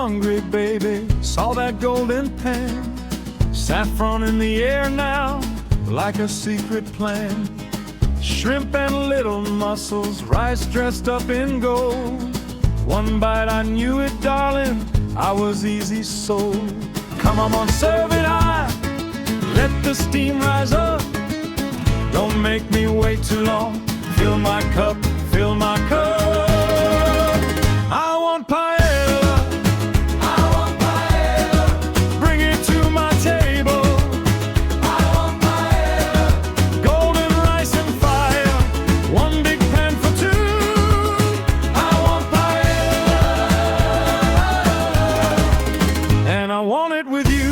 hungry, baby. Saw that golden pan, saffron in the air now, like a secret plan. Shrimp and little mussels, rice dressed up in gold. One bite, I knew it, darling, I was easy sold. Come on, serve it high, let the steam rise up. Don't make me wait too long. Fill my cup, fill my cup. I want paella, I want paella, bring it to my table. I want paella, Golden rice and fire, one big pan for two. I want paella, And I want it with you.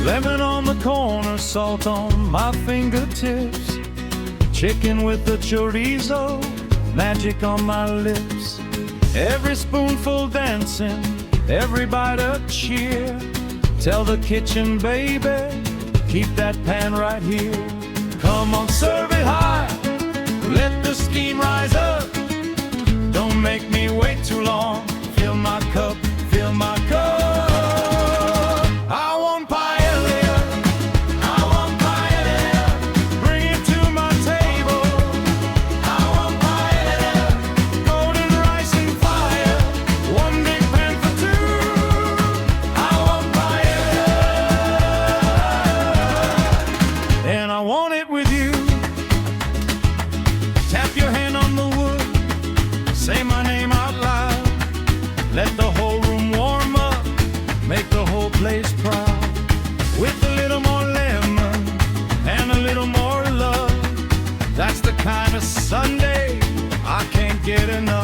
Lemon on the corner, salt on my fingertips. Chicken with the chorizo, magic on my lips. Every spoonful dancing, every bite a cheer. Tell the kitchen, baby, keep that pan right here. Come on, serve it high, let the steam rise up. Don't make me wait too long. Fill my cup, fill my cup. I want paella, I want paella, bring it to my table. I want paella, Golden rice and fire, one big pan for two. I want paella, And I want it with you. Tap your hand on the wood, say my name out loud. Let the whole room warm up, make the whole place proud. With a little more lemon and a little more love, that's the kind of Sunday I can't get enough.